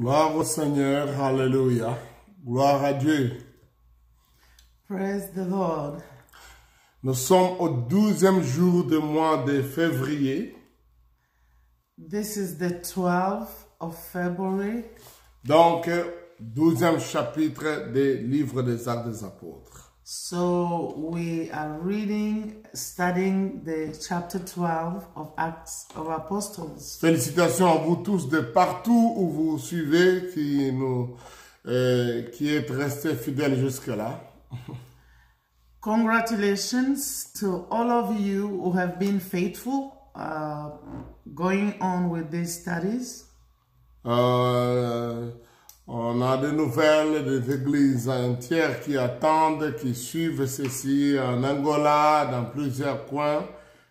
Gloire au Seigneur, Alléluia. Gloire à Dieu. Praise the Lord. Nous sommes au 12e jour du mois de février. This is the 12th of February. Donc, 12e chapitre des livres des Actes des Apôtres. So we are studying the chapter 12 of Acts of Apostles. Félicitations à vous tous de partout où vous suivez, qui êtes restés fidèles jusque-là. Congratulations to all of you who have been faithful going on with these studies. On a des nouvelles des églises entières qui attendent, qui suivent ceci en Angola, dans plusieurs coins.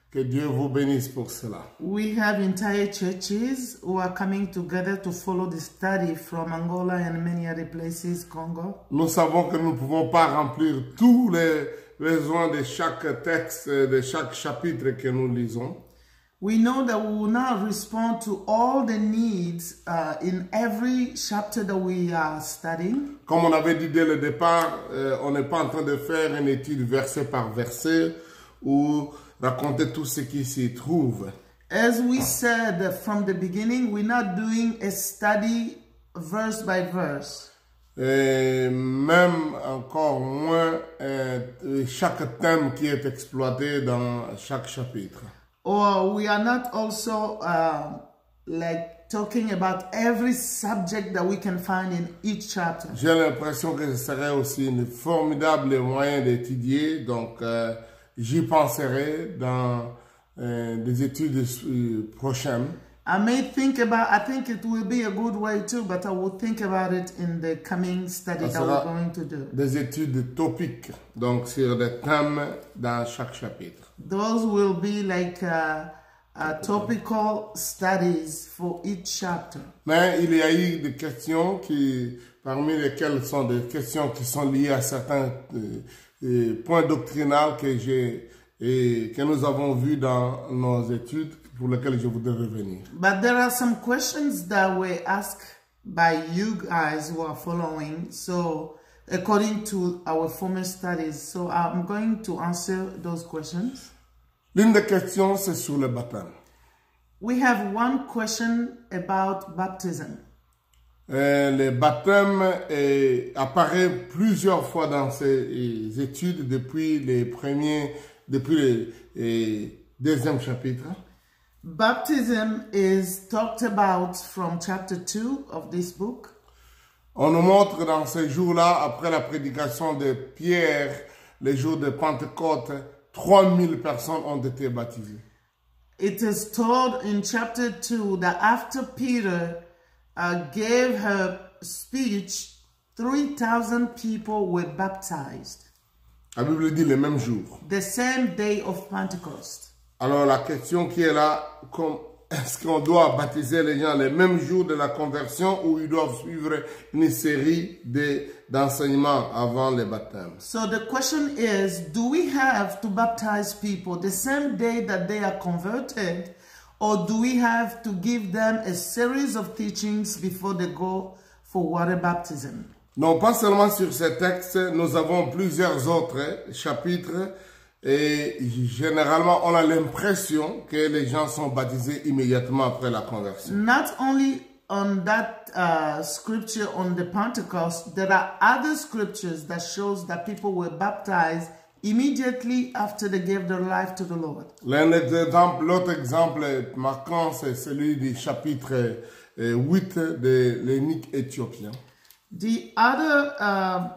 Que Dieu vous bénisse pour cela. We have entire churches who are coming together to follow the study from Angola and many other places, Congo. Nous savons que nous ne pouvons pas remplir tous les besoins de chaque texte, de chaque chapitre que nous lisons. We know that we will not respond to all the needs in every chapter that we are studying. Comme on avait dit dès le départ, on n'est pas en train de faire une étude verset par verset ou raconter tout ce qui s'y trouve. As we said from the beginning, we're not doing a study verse by verse. Et même encore moins chaque thème qui est exploité dans chaque chapitre. Or we are not also like talking about every subject that we can find in each chapter. J'ai l'impression que ce serait aussi un formidable moyen d'étudier, donc j'y penserai dans des études prochaines. I think it will be a good way too, but I will think about it in the coming study that we're going to do. Des études topiques, donc sur des thèmes dans chaque chapitre. Those will be like topical studies for each chapter. Mais il y a eu des questions parmi lesquelles sont des questions qui sont liées à certains points doctrinaux que nous avons vus dans nos études, pour lesquelles je voudrais revenir. But there are some questions that were asked by you guys who are following, so according to our former studies. So I'm going to answer those questions. L'une des questions, c'est sur le baptême. We have one question about baptism. Le baptême apparaît plusieurs fois dans ces études depuis le deuxième chapitre. Baptism is talked about from chapter 2 of this book. On nous montre dans ces jours-là, après la prédication de Pierre, les jours de Pentecôte, 3000 personnes ont été baptisées. It is told in chapter 2 that after Peter gave her speech, 3,000 people were baptized. La Bible dit le même jour. The same day of Pentecost. Alors la question qui est là, est-ce qu'on doit baptiser les gens le même jour de la conversion ou ils doivent suivre une série d'enseignements avant le baptême? So the question is, do we have to baptize people the same day that they are converted, or do we have to give them a series of teachings before they go for water baptism? Non, pas seulement sur ces textes, nous avons plusieurs autres chapitres. Et généralement, on a l'impression que les gens sont baptisés immédiatement après la conversion. Not only on that scripture on the Pentecost, there are other scriptures that shows that people were baptized immediately after they gave their life to the Lord. L'autre exemple marquant, c'est celui du chapitre 8 de l'eunuque éthiopien. The other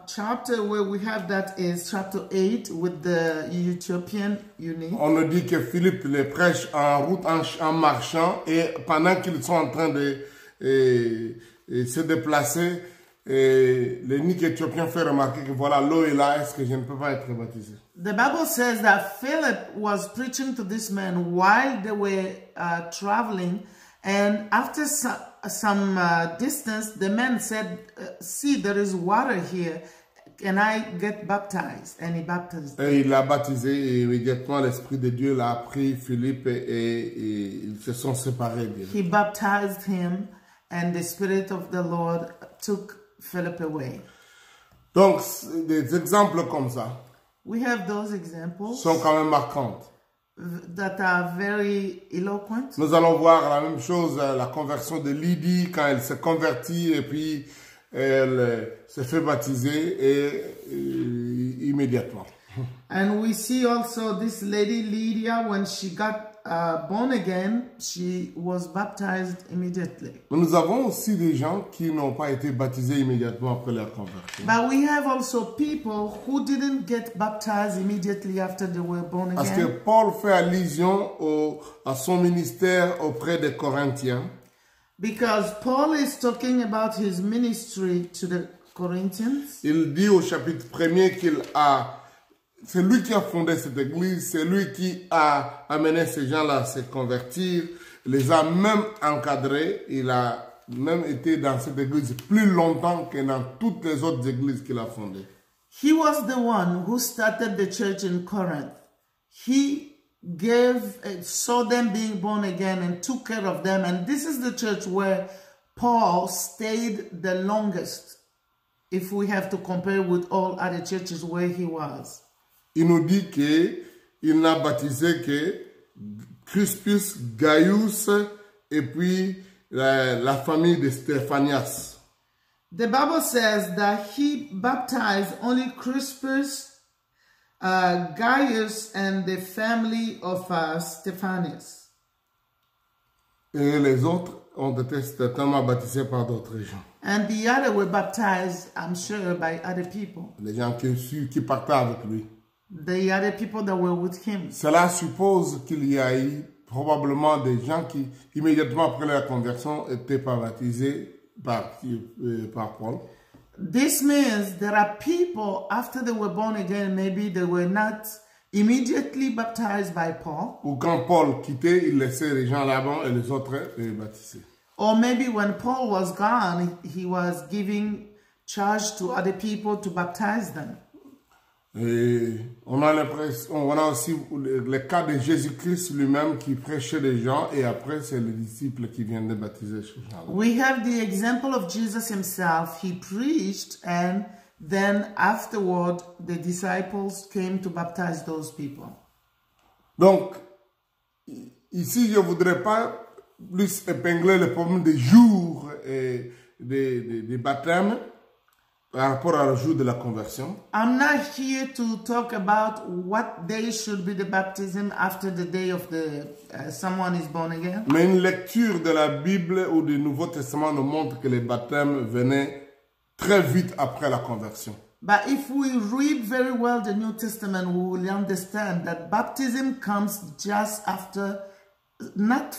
chapter where we have that is chapter 8 with the Ethiopian eunuch. On nous dit que Philippe les prêche en route, en marchant, et pendant qu'ils sont en train de se déplacer, l'eunuque éthiopien fait remarquer que voilà, l'eau est là, est-ce que je ne peux pas être baptisé? The Bible says that Philip was preaching to this man while they were traveling, and after some distance, the man said, see, there is water here. Can I get baptized? And he baptized him. Et il l'a baptisé et immédiatement l'Esprit de Dieu l'a pris, Philippe, et ils se sont séparés. He baptized him and the Spirit of the Lord took Philip away. Donc, des exemples comme ça We have those examples sont quand même marquantes. that are very eloquent. Nous allons voir la même chose, la conversion de Lydie, quand elle s'est convertie et puis elle s'est fait baptiser immédiatement. And we see also this lady Lydia, when she got born again, she was baptized immediately. Mais nous avons aussi des gens qui n'ont pas été baptisés immédiatement après leur conversion. But we have also people who didn't get baptized immediately after they were born Parce que again. Paul fait allusion à son ministère auprès des Corinthiens. Because Paul is talking about his ministry to the Corinthians. Il dit au chapitre 1er c'est lui qui a fondé cette église, c'est lui qui a amené ces gens-là à se convertir, les a même encadrés, il a même été dans cette église plus longtemps que dans toutes les autres églises qu'il a fondées. He was the one who started the church in Corinth. He saw them being born again and took care of them. And this is the church where Paul stayed the longest, if we have to compare with all other churches where he was. Il nous dit qu'il n'a baptisé que Crispus, Gaius et puis la famille de Stéphanias. The Bible says that he baptized only Crispus, Gaius, and the family of Stephanus. Et les autres ont été certainement baptisés par d'autres gens. And the other were baptized, I'm sure, by other people. Les gens qui partaient avec lui. The other people that were with him. Cela suppose qu'il y a eu probablement des gens qui, immédiatement après leur conversion, étaient pas baptisés par Paul. This means there are people, after they were born again, maybe they were not immediately baptized by Paul. Ou quand Paul quittait, il laissait les gens là-bas et les autres les baptiser. Or maybe when Paul was gone, he was giving charge to other people to baptize them. Et on a aussi le cas de Jésus-Christ lui-même qui prêchait les gens et après c'est les disciples qui viennent de baptiser ces gens-là. We have the example of Jesus himself. He preached and then afterward the disciples came to baptize those people. Donc, ici je ne voudrais pas plus épingler le problème des jours et des baptêmes par rapport au jour de la conversion. I'm not here to talk about what day should be the baptism after the day of the someone is born again. Mais une lecture de la Bible ou du Nouveau Testament nous montre que les baptêmes venaient très vite après la conversion. But if we read very well the New Testament, we will understand that baptism comes just after, not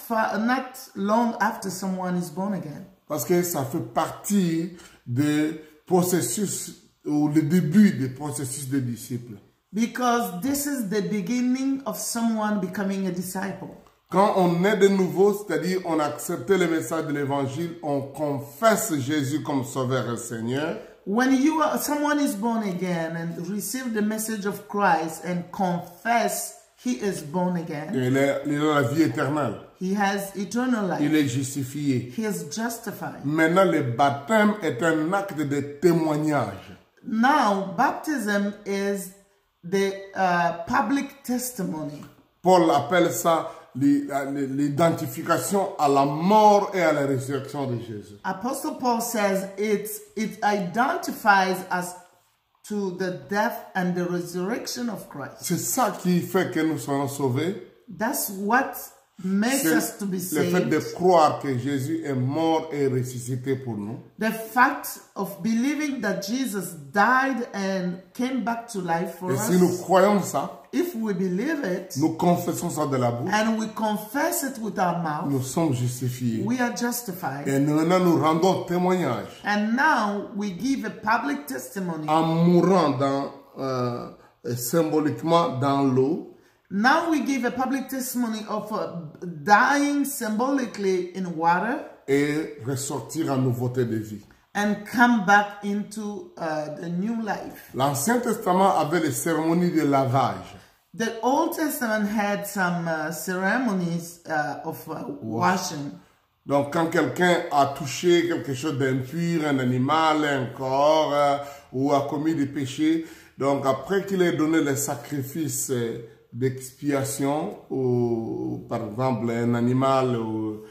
long after someone is born again. Parce que ça fait partie de processus ou le début du processus des disciples. Because this is the beginning of someone becoming a disciple. Quand on est de nouveau, c'est-à-dire on a accepté le message de l'évangile, on confesse Jésus comme Sauveur et Seigneur. When someone is born again and receive the message of Christ and confess he is born again, Il a la vie éternelle. he has eternal life. Il est justifié. He is justified. Maintenant, le baptême est un acte de témoignage. Now, baptism is the public testimony. Paul appelle ça l'identification à la mort et à la résurrection de Jésus. Apostle Paul says it identifies us to the death and the resurrection of Christ. C'est ça qui fait que nous serons sauvés. That's what makes us to be Le fait de saved. croire que Jésus est mort et ressuscité pour nous. The fact of believing that Jesus died and came back to life for Et us. si nous croyons ça, If we believe it nous confessons ça de la bouche, and we confess it with our mouth, nous sommes justifiés. we are justified. Et maintenant, nous rendons témoignage And now we give a public testimony. en mourant symboliquement dans l'eau. Now we give a public testimony of dying symbolically in water Et ressortir en nouveauté de vie. and come back into the new life. L'Ancien Testament avait les cérémonies de lavage. The Old Testament had some ceremonies of washing. Donc, quand quelqu'un a touché quelque chose d'impur, un animal, un corps, ou a commis des péchés, donc après qu'il ait donné les sacrifices d'expiation, ou par exemple un animal, ou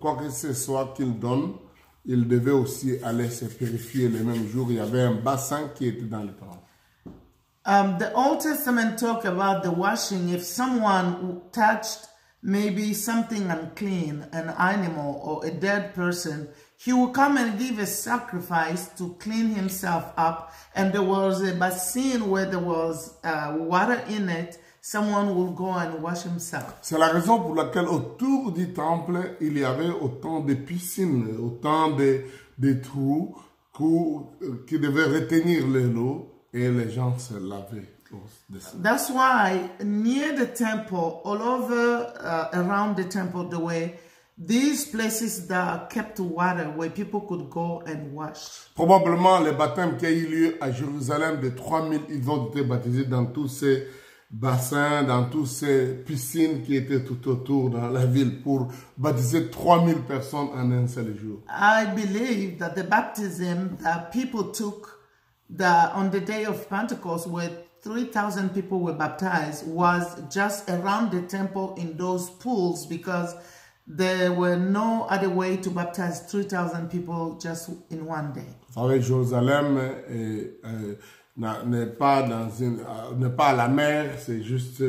quoi que ce soit qu'il donne, il devait aussi aller se purifier le même jour. Il y avait un bassin qui était dans le temple. The Old Testament talk about the washing. If someone touched maybe something unclean, an animal or a dead person, he will come and give a sacrifice to clean himself up. And there was a basin where there was water in it. Someone will go and wash himself. C'est la raison pour laquelle autour du temple, il y avait autant de piscines, autant de trous qui devaient retenir l'eau et les gens se lavaient. That's why near the temple, all over around the temple, there were these places that kept water where people could go and wash. Probablement les baptêmes qui ont eu lieu à Jérusalem de 3000, ils ont été baptisés dans tous ces bassins, dans toutes ces piscines qui étaient tout autour dans la ville pour baptiser 3000 personnes en un seul jour. I believe that the baptism that people took on the day of Pentecost, where 3,000 people were baptized, was just around the temple in those pools, because there were no other way to baptize 3,000 people just in one day. Avec Jérusalem n'est pas à la mer, c'est juste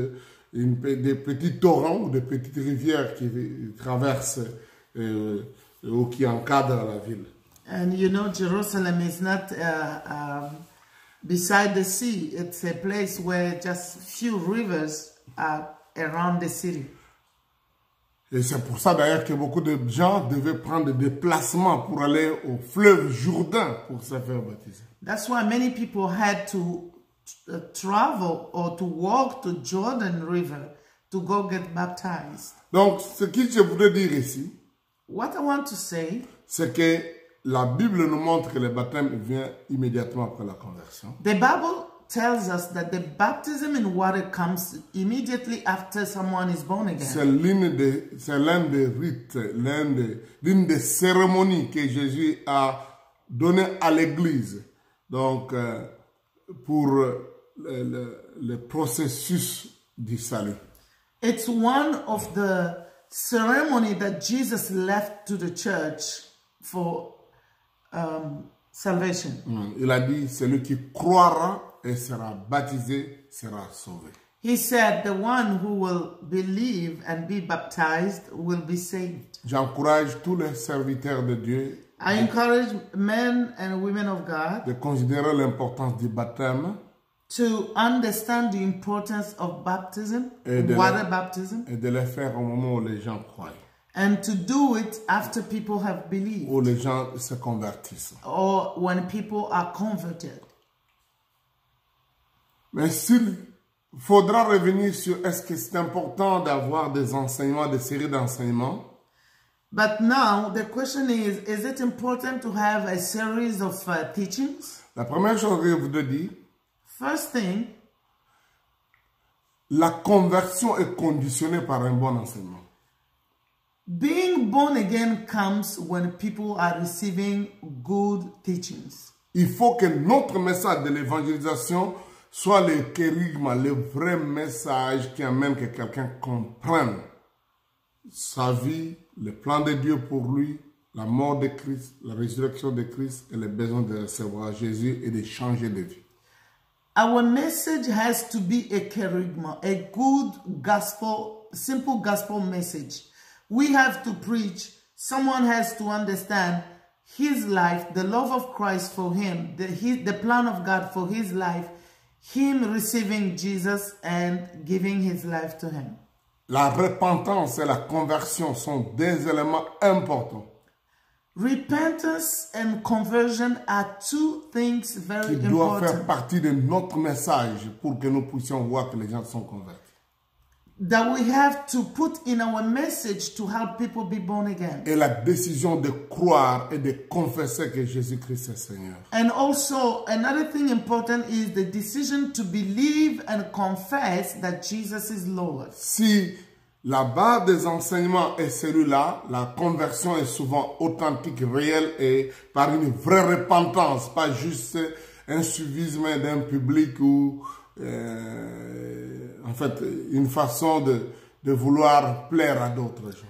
des petits torrents ou des petites rivières qui traversent ou qui encadrent la ville. And you know, Jerusalem is not beside the sea. It's a place where just few rivers are around the city. Et c'est pour ça d'ailleurs que beaucoup de gens devaient prendre des déplacements pour aller au fleuve Jourdain pour se faire baptiser. That's why many people had to travel or to walk to Jordan River to go get baptized. Donc, ce que je voudrais dire ici, what I want to say, c'est que la Bible nous montre que le baptême vient immédiatement après la conversion. The Bible tells us that the baptism in water comes immediately after someone is born again. C'est l'un des rites, l'une des cérémonies que Jésus a donné à l'Église. Donc, pour le processus du salut. It's one of the ceremony that Jesus left to the church for salvation. Il a dit, celui qui croira et sera baptisé sera sauvé. He said, the one who will believe and be baptized will be saved. J'encourage tous les serviteurs de Dieu. I encourage men and women of God de considérer l'importance du baptême, to understand the importance of baptism, water baptism, et de le faire au moment où les gens croient. And to do it after people have believed. Où les gens se convertissent. Or when people are converted. Mais s'il faudra revenir sur est-ce que c'est important d'avoir des enseignements, des séries d'enseignements. But now the question is it important to have a series of teachings? La première chose que je voudrais dire, first thing, la conversion est conditionnée par un bon enseignement. Being born again comes when people are receiving good teachings. Il faut que notre message de l'évangélisation soit le kérigma, le vrai message qui amène que quelqu'un comprenne sa vie, le plan de Dieu pour lui, la mort de Christ, la résurrection de Christ et le besoin de recevoir Jésus et de changer de vie. Our message has to be a kerygma, a good gospel, simple gospel message. We have to preach. Someone has to understand his life, the love of Christ for him, the plan of God for his life, him receiving Jesus and giving his life to him. La repentance et la conversion sont deux éléments importants. Repentance and conversion are two things very important. Qui doivent faire partie de notre message pour que nous puissions voir que les gens sont convertis. That we have to put in our message to help people be born again. Et la décision de croire et de confesser que Jésus-Christ est Seigneur. And also another thing important is the decision to believe and confess that Jesus is Lord. Si la base des enseignements est celui-là. La conversion est souvent authentique, réelle et par une vraie repentance, pas juste un suivisme d'un public ou en fait une façon de vouloir plaire à d'autres gens.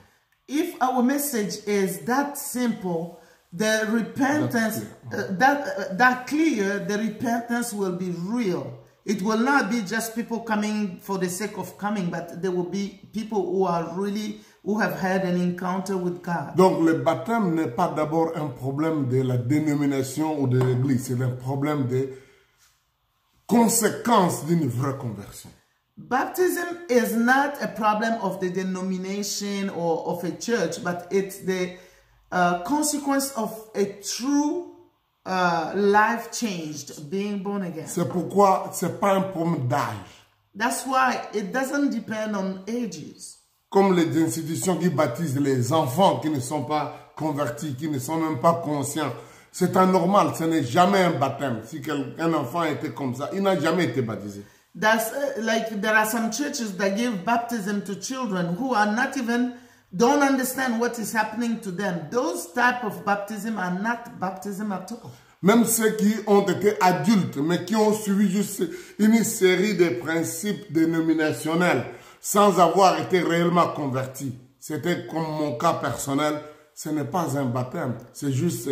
If our message is that simple, the repentance, that clear, the repentance will be real. It will not be just people coming for the sake of coming, but there will be people who have had an encounter with God. Donc le baptême n'est pas d'abord un problème de la dénomination ou de l'église, c'est un problème de conséquence d'une vraie conversion. Baptism is not a problem of the denomination or of a church, but it's the consequence of a true life changed, being born again. C'est pourquoi c'est pas un problème d'âge. That's why it doesn't depend on ages. Comme les institutions qui baptisent les enfants qui ne sont pas convertis, qui ne sont même pas conscients. C'est anormal, ce n'est jamais un baptême. Si un enfant était comme ça, il n'a jamais été baptisé. That's like there are some churches that give baptism to children who are not even, don't understand what is happening to them. Those type of baptism are not baptism at all. Même ceux qui ont été adultes, mais qui ont suivi juste une série de principes dénominationnels sans avoir été réellement convertis. C'était comme mon cas personnel, ce n'est pas un baptême, c'est juste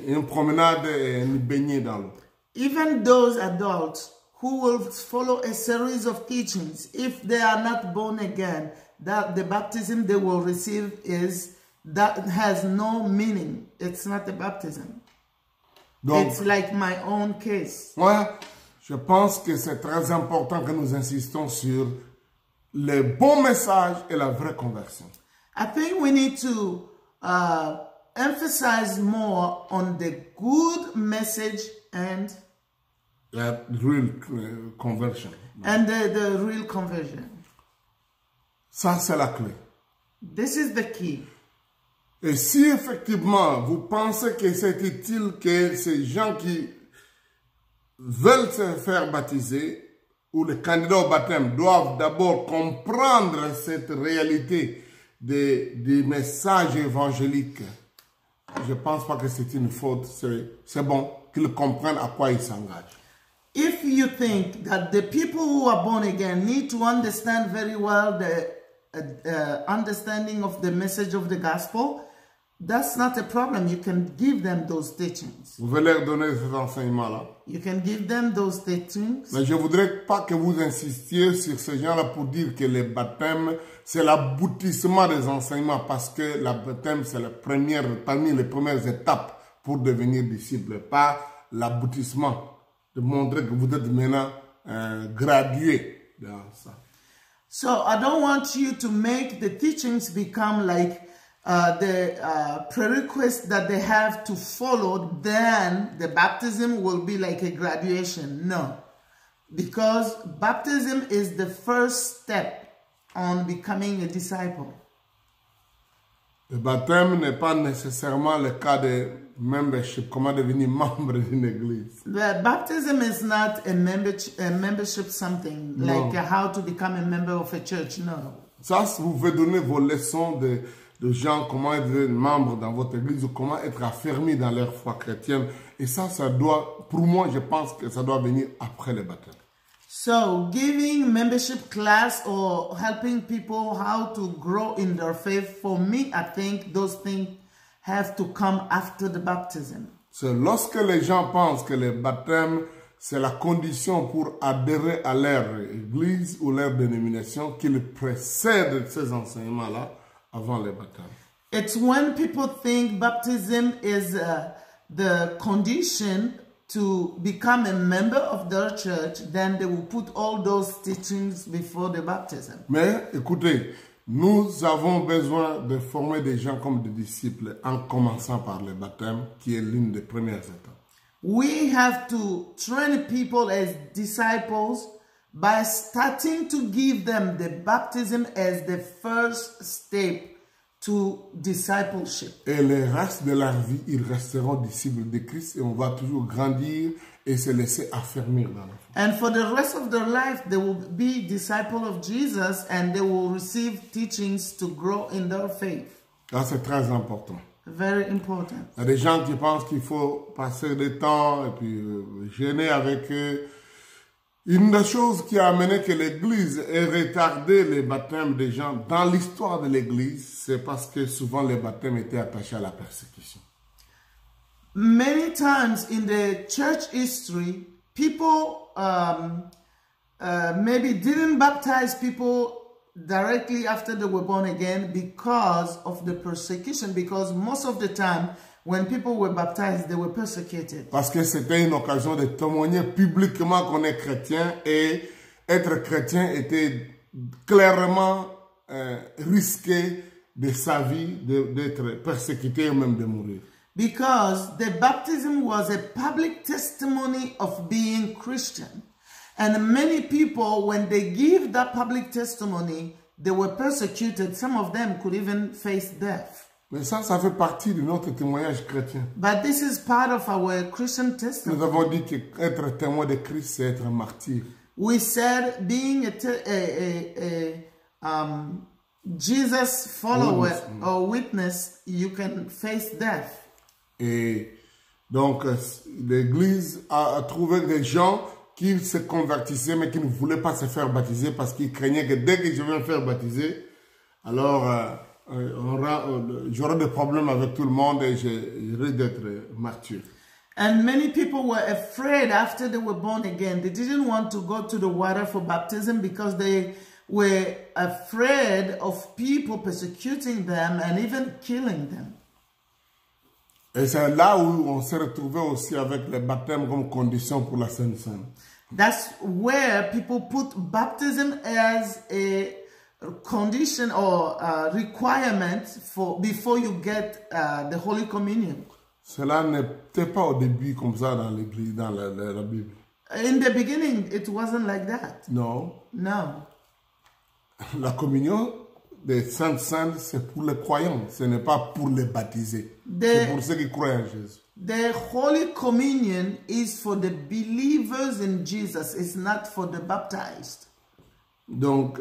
une promenade et une baignée dans l'eau. Even those adults who will follow a series of teachings, if they are not born again, that the baptism they will receive has no meaning. It's not a baptism. Donc, it's like my own case. Ouais, je pense que c'est très important que nous insistons sur le bon message et la vraie conversion. I think we need to emphasize more on the good message and la real conversion. And the real conversion. Ça, c'est la clé. This is the key. Et si effectivement vous pensez que c'est utile que ces gens qui veulent se faire baptiser ou les candidats au baptême doivent d'abord comprendre cette réalité des messages évangéliques, je ne pense pas que c'est une faute. C'est bon qu'ils comprennent à quoi ils s'engagent. If you think that the people who are born again need to understand very well the understanding of the message of the gospel, that's not a problem. You can give them those teachings. Vous pouvez leur donner ces enseignements-là. You can give them those teachings. Mais je ne voudrais pas que vous insistiez sur ces gens-là pour dire que le baptême, c'est l'aboutissement des enseignements, parce que le baptême, c'est parmi les premières étapes pour devenir disciple, pas l'aboutissement de montrer que vous êtes maintenant gradué dans ça. So I don't want you to make the teachings become like the prerequisite that they have to follow, then the baptism will be like a graduation. No, because baptism is the first step on becoming a disciple. Le baptême n'est pas nécessairement le cas de membership, comment devenir membre d'une église. The baptism is not a membership something, no. Like how to become a member of a church, no. Ça, vous pouvez donner vos leçons de gens, comment être membre dans votre église ou comment être affermi dans leur foi chrétienne. Et ça doit, pour moi, je pense que ça doit venir après le baptême. So, giving membership class or helping people how to grow in their faith, for me, I think those things have to come after the baptism. C'est lorsque les gens pensent que le baptême, c'est la condition pour adhérer à leur église ou leur dénomination qu'ils précèdent ces enseignements-là avant le baptême. It's when people think baptism is the condition to become a member of their church, then they will put all those teachings before the baptism. Mais écoutez, nous avons besoin de former des gens comme des disciples en commençant par le baptême, qui est l'une des premières étapes. We have to train people as disciples by starting to give them the baptism as the first step to discipleship. Et le reste de leur vie, ils resteront disciples de Christ et on va toujours grandir et se laisser affermir dans la foi. And for the rest of their life, they will be disciples of Jesus and they will receive teachings to grow in their faith. Ça, c'est très important. Very important. Il y a des gens qui pensent qu'il faut passer du temps et puis gêner avec eux. Une des choses qui a amené que l'Église ait retardé les baptêmes des gens dans l'histoire de l'Église, c'est parce que souvent les baptêmes étaient attachés à la persécution. Many times in the church history, people maybe didn't baptize people directly after they were born again because of the persecution, because most of the time when people were baptized, they were persecuted. Parce que c'était une occasion de témoigner publiquement qu'on est chrétien et être chrétien était clairement risqué de sa vie, d'être persécuté ou même de mourir. Because the baptism was a public testimony of being Christian. And many people, when they give that public testimony, they were persecuted. Some of them could even face death. Mais ça fait partie de notre témoignage chrétien. But this is part of our Christian testimony. Nous avons dit qu'être témoin de Christ, c'est être martyr. We said being Jesus follower or witness, you can face death. Et donc, l'Église a trouvé des gens qui se convertissaient, mais qui ne voulaient pas se faire baptiser parce qu'ils craignaient que dès que je vais me faire baptiser, alors j'aurai des problèmes avec tout le monde et je risque d'être martyr. And many people were afraid after they were born again. They didn't want to go to the water for baptism because they were afraid of people persecuting them and even killing them. Et c'est là où on s'est retrouvé aussi avec le baptême comme condition pour la Sainte Seine. That's where people put baptism as a condition or requirement for before you get the Holy Communion. Cela n'était pas au début comme ça dans l'Église, dans la Bible. In the beginning, it wasn't like that. Non. No. La communion des Saintes Saintes, c'est pour les croyants, ce n'est pas pour les baptisés. C'est pour ceux qui croient en Jésus. The Holy Communion is for the believers in Jesus. It's not for the baptized. Donc,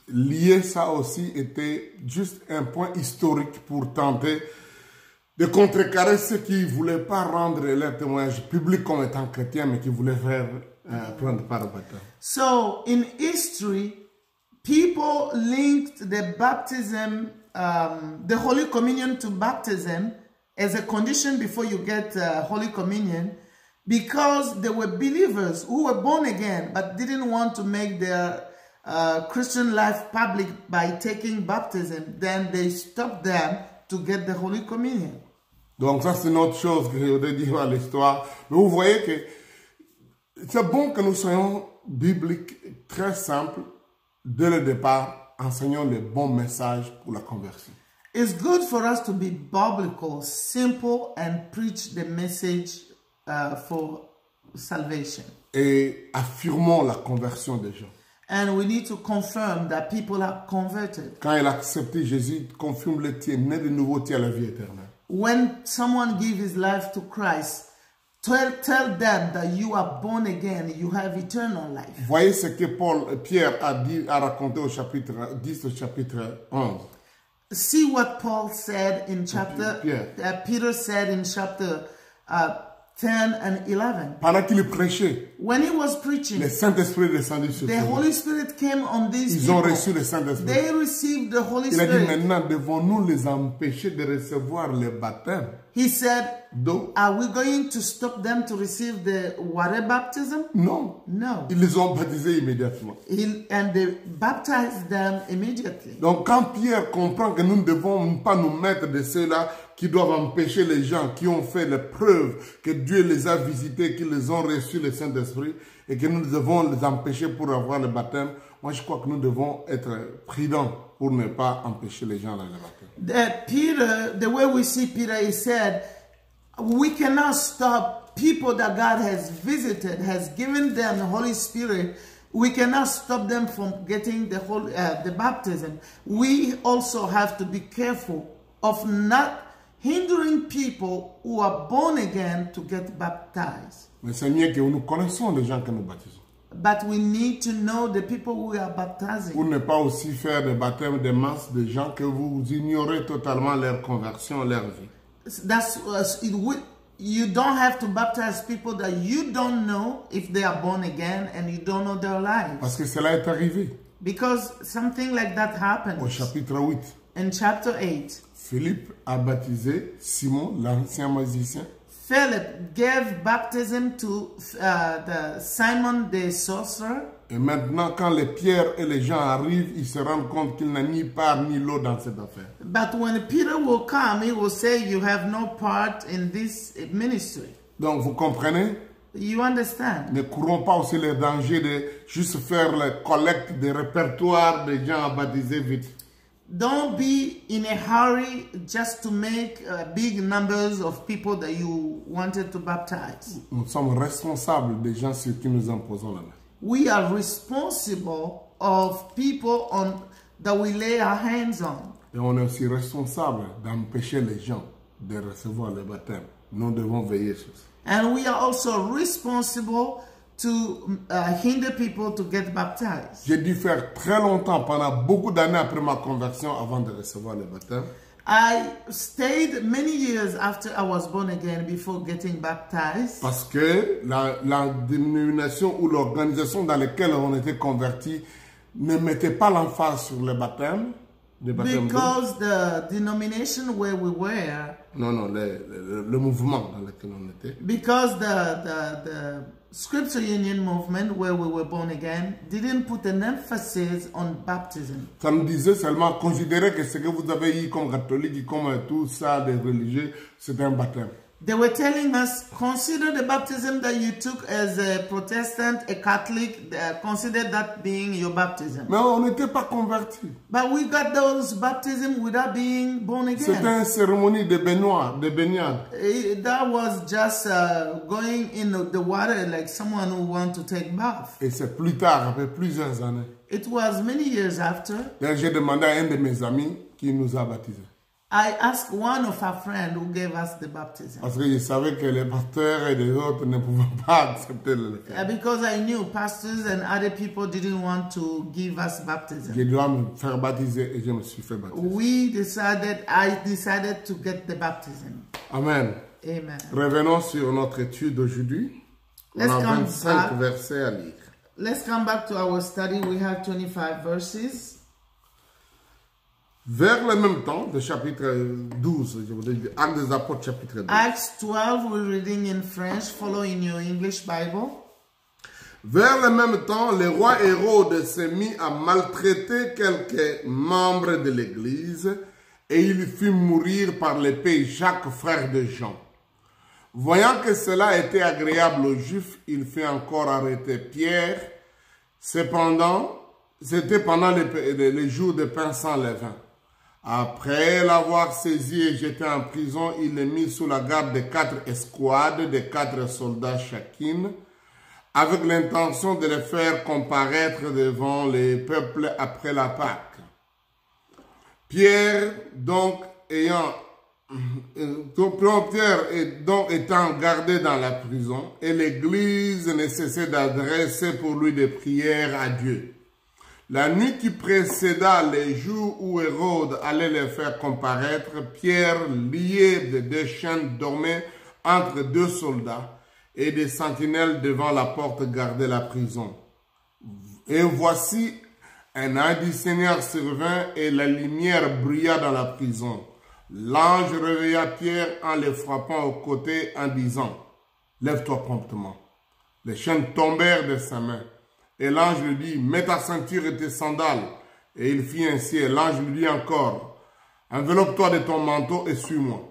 lier ça aussi était juste un point historique pour tenter de contrecarrer ceux qui ne voulaient pas rendre leur témoignage public comme étant chrétien, mais qui voulaient faire prendre part au baptême. So, in history, people linked the baptism, the Holy Communion to baptism as a condition before you get Holy Communion because they were believers who were born again but didn't want to make their Christian life public by taking baptism. Then they stopped them to get the Holy Communion. Donc ça c'est une autre chose que je voudrais dire à l'histoire. Mais vous voyez que c'est bon que nous soyons bibliques, très simples, dès le départ, enseignons le bon message pour la conversion. It's good for us to be biblical, simple, and preach the message for salvation. Et affirmons la conversion des gens. And we need to confirm that people are converted. Quand il a accepté Jésus, confirme le tien, né de nouveau, tient la vie éternelle. When someone gives his life to Christ, tell them that you are born again, you have eternal life. Voyez ce que Pierre a raconté au chapitre 10, au chapitre 11. See what Paul said in chapter, Peter said in chapter 10 and 11. Pendant qu'il prêchait, when he was preaching, le Saint-Esprit est descendu sur the Holy Spirit came on these Ils people. ont reçu le Saint-Esprit. They received the Holy Il a dit, Spirit. maintenant, devons-nous les empêcher de recevoir le baptême He said, d'eau? are we going to stop them to receive the water baptism? Non. No. Ils les ont baptisés immédiatement. And they baptized them immediately. Donc, quand Pierre comprend que nous ne devons pas nous mettre de ceux-là qui doivent empêcher les gens qui ont fait la preuve que Dieu les a visités, qu'ils les ont reçus le Saint-Esprit et que nous devons les empêcher pour avoir le baptême, moi je crois que nous devons être prudents pour ne pas empêcher les gens d'aller le baptême. The way we see Peter, he said, we cannot stop people that God has visited, has given them the Holy Spirit. we cannot stop them from getting the baptism. We also have to be careful of not hindering people who are born again to get baptized. Mais c'est mieux que nous connaissons les gens que nous baptisons. But we need to know the people who are baptizing. Pour ne pas aussi faire des baptêmes de masse de gens que vous ignorez totalement leur conversion, leur vie. You don't have to baptize people that you don't know if they are born again and you don't know their lives. Parce que cela est arrivé. Because something like that happened. Au chapitre 8. In chapter 8. Philippe a baptisé Simon, l'ancien magicien. Philip gave baptism to Simon the sorcerer. Et maintenant, quand les pierres et les gens arrivent, ils se rendent compte qu'il n'a ni part ni lot dans cette affaire. But when Peter will come, he will say, you have no part in this ministry. Donc, vous comprenez? You understand? Ne courons pas aussi les dangers de juste faire la collecte des répertoires des gens à baptiser vite. Don't be in a hurry just to make big numbers of people that you wanted to baptize. Nous sommes responsables des gens sur qui nous imposons la main. We are responsible of people that we lay our hands on. Et on est aussi responsable d'empêcher les gens de recevoir le baptême. Nous devons veiller sur ça. And we are also responsible to hinder people to get baptized. J'ai dû faire très longtemps, pendant beaucoup d'années après ma conversion, avant de recevoir le baptême. I stayed many years after I was born again before getting baptized. Parce que la dénomination ou l'organisation dans laquelle on était converti ne mettait pas l'emphase sur le baptême. Because the denomination where we were. Non, le mouvement dans lequel on était. Because the Scripture Union movement where we were born again didn't put an emphasis on baptism. Ça me disait seulement considérer que ce que vous avez eu comme catholique, comme tout ça, des religieux, c'est un baptême. They were telling us, consider the baptism that you took as a Protestant, a Catholic, consider that being your baptism. Mais on n'était pas convertis. But we got those baptism without being born again. C'était une cérémonie de baignade. That was just going in the water like someone who wants to take bath. Et c'est plus tard, après plusieurs années. It was many years after. J'ai demandé à un de mes amis qui nous a baptisés. I asked one of our friends who gave us the baptism. Parce que je savais que les pasteurs et les autres ne pouvaient pas accepter le faire. Because I knew pastors and other people didn't want to give us baptism. Je dois me faire baptiser et je me suis fait baptiser. I decided to get the baptism. Amen. Amen. Revenons sur notre étude d'aujourd'hui. On a 25 versets à lire. Let's come back to our study. We have 25 verses. Vers le même temps, le chapitre 12, je voudrais dire, Actes des Apôtres, chapitre 12. Acts 12, we're reading in French, follow in your English Bible. Vers le même temps, le roi Hérode s'est mis à maltraiter quelques membres de l'Église et il fit mourir par l'épée Jacques, frère de Jean. Voyant que cela était agréable aux Juifs, il fit encore arrêter Pierre. Cependant, c'était pendant les jours de pain sans levain. Après l'avoir saisi et jeté en prison, il le mit sous la garde de 4 escouades, de 4 soldats chacune, avec l'intention de les faire comparaître devant les peuples après la Pâque. Pierre, étant gardé dans la prison, et l'Église ne cessait d'adresser pour lui des prières à Dieu. La nuit qui précéda les jours où Hérode allait les faire comparaître, Pierre, lié de 2 chaînes, dormait entre 2 soldats et des sentinelles devant la porte gardaient la prison. Et voici, un ange du Seigneur survint et la lumière brilla dans la prison. L'ange réveilla Pierre en le frappant au côté en disant, « Lève-toi promptement. » Les chaînes tombèrent de sa main. Et l'ange lui dit, mets ta ceinture et tes sandales. Et il fit ainsi. Et l'ange lui dit encore, enveloppe-toi de ton manteau et suis-moi.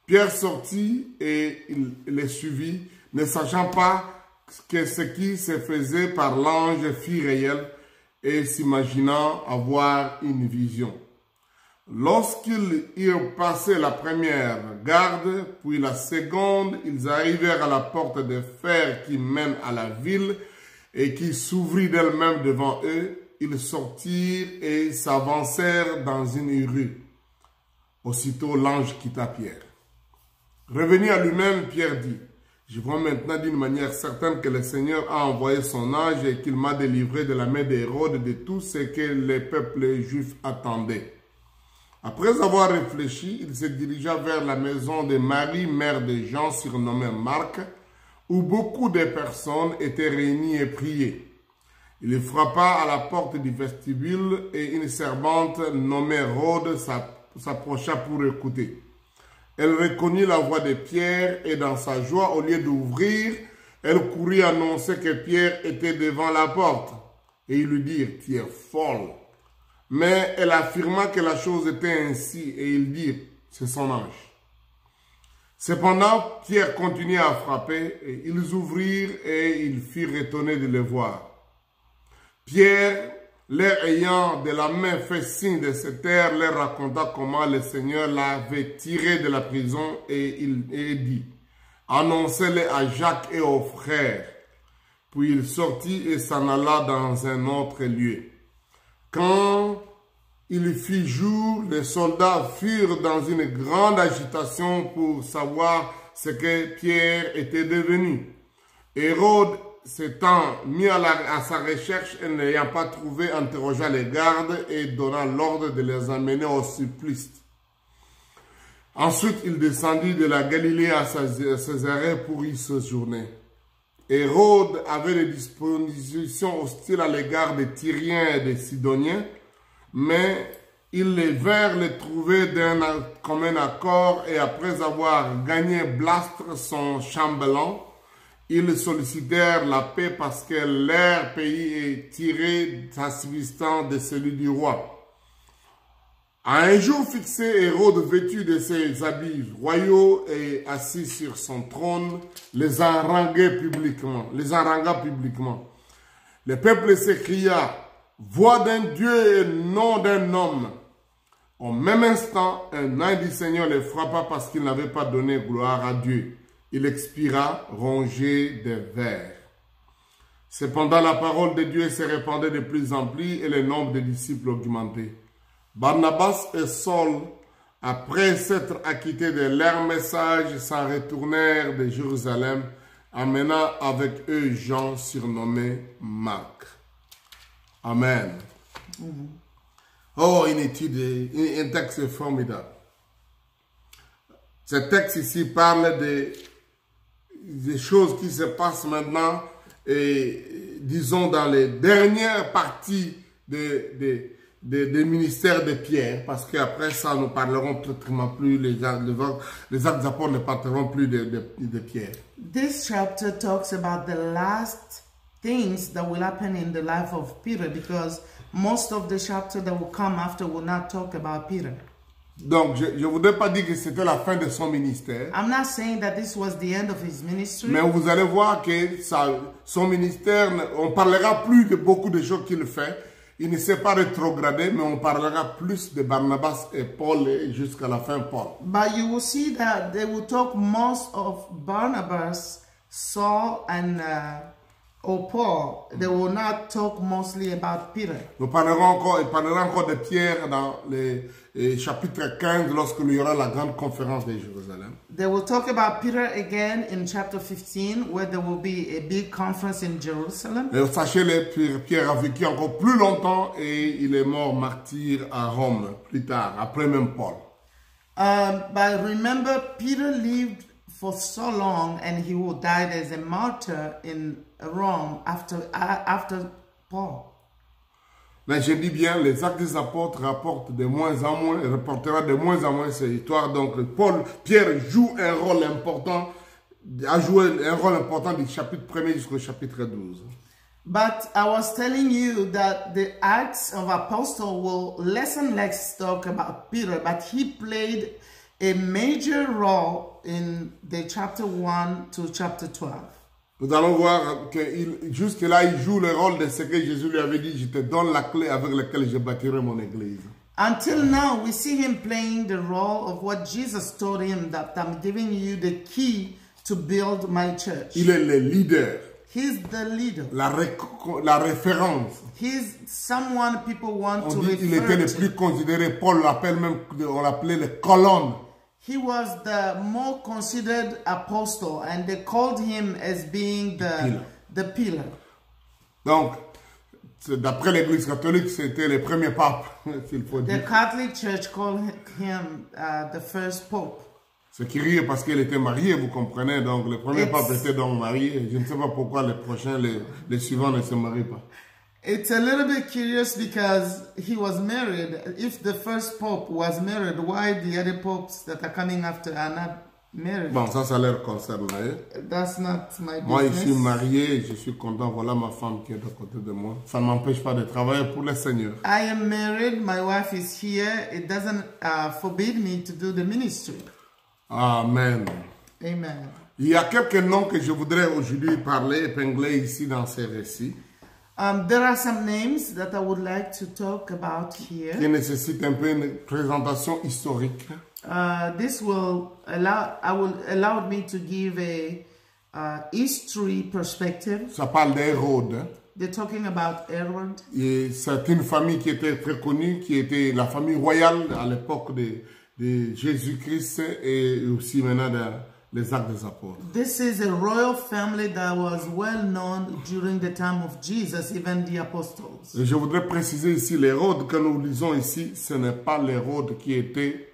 Pierre sortit et il les suivit, ne sachant pas que ce qui se faisait par l'ange fut réel et s'imaginant avoir une vision. Lorsqu'ils eurent passé la première garde, puis la seconde, ils arrivèrent à la porte de fer qui mène à la ville. et qui s'ouvrit d'elle-même devant eux, ils sortirent et s'avancèrent dans une rue. Aussitôt l'ange quitta Pierre. Revenu à lui-même, Pierre dit, « Je vois maintenant d'une manière certaine que le Seigneur a envoyé son ange et qu'il m'a délivré de la main d'Hérode de tout ce que les peuples juifs attendaient. » Après avoir réfléchi, il se dirigea vers la maison de Marie, mère de Jean, surnommé Marc, où beaucoup de personnes étaient réunies et priaient. Il frappa à la porte du vestibule et une servante nommée Rhode s'approcha pour écouter. Elle reconnut la voix de Pierre et dans sa joie, au lieu d'ouvrir, elle courut annoncer que Pierre était devant la porte. Et ils lui dirent, « Tu es folle. » Mais elle affirma que la chose était ainsi et ils dirent, « C'est son ange. » Cependant, Pierre continuait à frapper et ils ouvrirent et ils furent étonnés de le voir. Pierre, leur ayant de la main fait signe de se taire, leur raconta comment le Seigneur l'avait tiré de la prison et il dit, « Annoncez-le à Jacques et aux frères. » Puis il sortit et s'en alla dans un autre lieu. Quand il fit jour, les soldats furent dans une grande agitation pour savoir ce que Pierre était devenu. Hérode, s'étant mis à sa recherche et n'ayant pas trouvé, interrogea les gardes et donna l'ordre de les emmener au supplice. Ensuite, il descendit de la Galilée à Césarée pour y séjourner. Hérode avait des dispositions hostiles à l'égard des Tyriens et des Sidoniens, mais ils vinrent les trouver d'un commun accord et après avoir gagné Blastre, son chambellan, ils sollicitèrent la paix parce que leur pays est tiré s'assistant de celui du roi. À un jour fixé, Hérode, vêtu de ses habits royaux et assis sur son trône, les harangua publiquement. Le peuple s'écria, « Voix d'un Dieu et nom d'un homme !» Au même instant, un ange du Seigneur le frappa parce qu'il n'avait pas donné gloire à Dieu. Il expira, rongé de vers. Cependant, la parole de Dieu se répandait de plus en plus et le nombre de disciples augmentait. Barnabas et Saul, après s'être acquittés de leur message, s'en retournèrent de Jérusalem, amenant avec eux Jean surnommé Marc. Amen. Oh, une étude, un texte formidable. Ce texte ici parle des choses qui se passent maintenant, et disons dans les dernières parties des ministères de Pierre, parce qu'après ça, nous parlerons totalement plus, les actes des apôtres ne parleront plus de Pierre. This chapter talks about the last things that will happen in the life of Peter, because most of the chapter that will come after will not talk about Peter. Donc, je ne voudrais pas dire que c'était la fin de son ministère. I'm not saying that this was the end of his ministry. Mais vous allez voir que son ministère, on parlera plus de beaucoup de choses qu'il fait. Il ne s'est pas rétrogradé, mais on parlera plus de Barnabas et Paul jusqu'à la fin Paul. But you will see that they will talk most of Barnabas, Saul, and Paul. They will not talk mostly about Peter. Il parlera encore de Pierre dans le chapitre 15 lorsque il y aura la grande conférence de Jérusalem. They will talk about Peter again in chapter 15, where there will be a big conference in Jerusalem. Et sachez-le, Pierre a vécu encore plus longtemps et il est mort martyr à Rome plus tard, après même Paul. But remember, Peter lived for so long and he will die as a martyr in Rome after Paul. Mais je dis bien, les actes des apôtres rapportent de moins en moins, rapportera de moins en moins ces histoires. Donc, Pierre joue un rôle important, a joué un rôle important du chapitre 1er jusqu'au chapitre 12. But I was telling you that the Acts of Apostles will less and less talk about Peter, but he played a major role in the chapter 1 to chapter 12. Nous allons voir que jusque-là, il joue le rôle de ce que Jésus lui avait dit, je te donne la clé avec laquelle je bâtirai mon église. Until now, we see him playing the role of what Jesus told him, that I'm giving you the key to build my church. Il est le leader. He's the leader. la référence. He's someone people want On to dit qu'il était refer le to. plus considéré. Paul l'appelle même, on l'appelait le colonne. He was the more considered apostle, and they called him as being the pillar. Donc, d'après l'Église catholique, c'était le premier pape, s'il faut The dire. Catholic Church called him the first pope. Ce qui rit parce qu'il était marié, vous comprenez. Donc, le premier It's- pape était donc marié. Je ne sais pas pourquoi les prochains, les suivants ne se marient pas. It's a little bit curious because he was married. If the first pope was married, why the other popes that are coming after are not married? Bon, ça leur concerne. Hein. That's not my Moi, je suis business. marié, je suis content. Voilà ma femme qui est à côté de moi. Ça ne m'empêche pas de travailler pour le Seigneur. I am married. My wife is here. It doesn't forbid me to do the ministry. Amen. Amen. Il y a quelques noms que je voudrais aujourd'hui parler, épingler ici dans ces récits, There are some names that I would like to talk about here. qui nécessitent un peu une présentation historique. This will allow me to give a history perspective. Ça parle d'Hérode. Hein. They're talking about Herod. Et c'est une famille qui était très connue, qui était la famille royale à l'époque de Jésus-Christ et aussi maintenant les Actes des Apôtres. This is a royal family that was well known during the time of Jesus, even the apostles. Et je voudrais préciser ici, l'Hérode que nous lisons ici, ce n'est pas l'Hérode qui était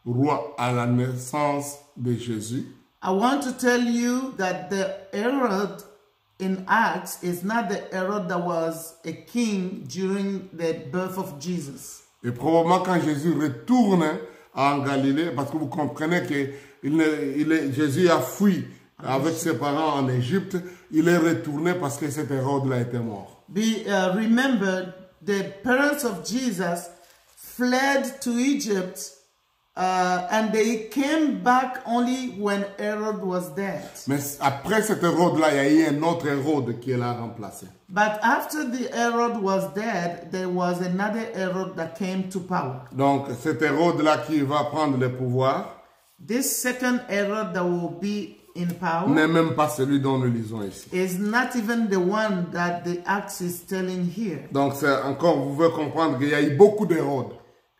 roi à la naissance de Jésus. I want to tell you that the Herod in Acts is not the Herod that was a king during the birth of Jesus. Et probablement quand Jésus retourne en Galilée, parce que vous comprenez que Jésus a fui avec ses parents en Égypte, il est retourné parce que cet Hérode-là était mort. Remember, the parents of Jesus fled to Egypt and they came back only when Herod was dead. Mais après cet Hérode-là, il y a eu un autre Hérode qui l'a remplacé. But after the Herod was dead, there was another Herod that came to power. Donc cet Hérode-là qui va prendre le pouvoir This second Herod that will be in power n'est même pas celui dont nous lisons ici. is not even the one that the Acts is telling here. Donc c'est encore, vous pouvez comprendre qu'il y a eu beaucoup d'Hérodes.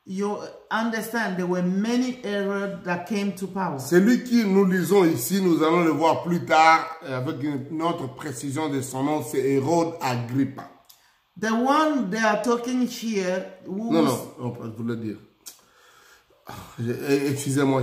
You understand there were many Herods that came to power. Celui qui nous lisons ici, nous allons le voir plus tard avec une autre précision de son nom, c'est Hérode Agrippa. The one they are talking here, who Non, was- non, je voulais dire. Excusez-moi,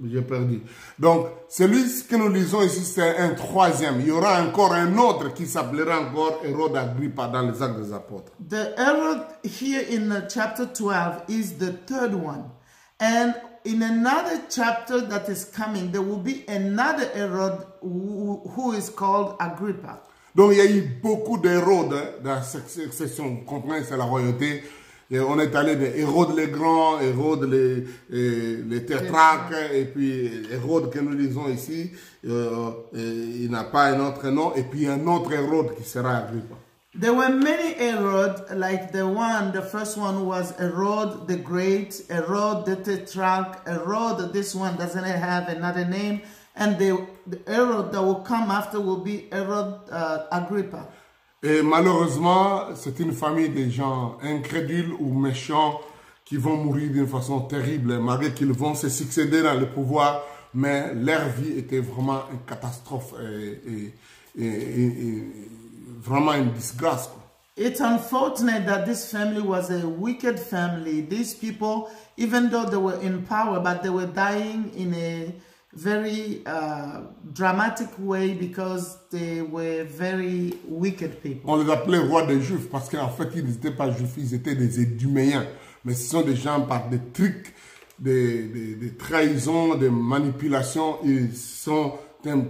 j'ai perdu. Donc, celui que nous lisons ici, c'est un troisième. Il y aura encore un autre qui s'appellera encore Hérode Agrippa dans les Actes des Apôtres. the Herod here in chapter 12 is the third one. And in another chapter that is coming, there will be another Herod who is called Agrippa. Donc, il y a eu beaucoup d'Hérodes dans cette section. Vous comprenez, c'est la royauté. Et on est allé de Hérode le Grand, Hérode les tétrarques, et puis Hérode que nous lisons ici, il n'a pas un autre nom, et puis un autre Hérode qui sera Agrippa. There were many Herod, like the first one was Herod the Great, Herod the Tetrarch, Herod, this one doesn't have another name, and the Herod that will come after will be Herod Agrippa. Et malheureusement, c'est une famille de gens incrédules ou méchants qui vont mourir d'une façon terrible, malgré qu'ils vont se succéder dans le pouvoir, mais leur vie était vraiment une catastrophe et vraiment une disgrâce, quoi. It's unfortunate that this family was a wicked family. These people, even though they were in power, but they were dying in a very dramatic way because they were very wicked people. On les appelait rois des Juifs parce qu'en fait, ils n'étaient pas juifs, ils étaient des Éduméens. Mais ce sont des gens par des trucs, des trahisons, des manipulations. Ils sont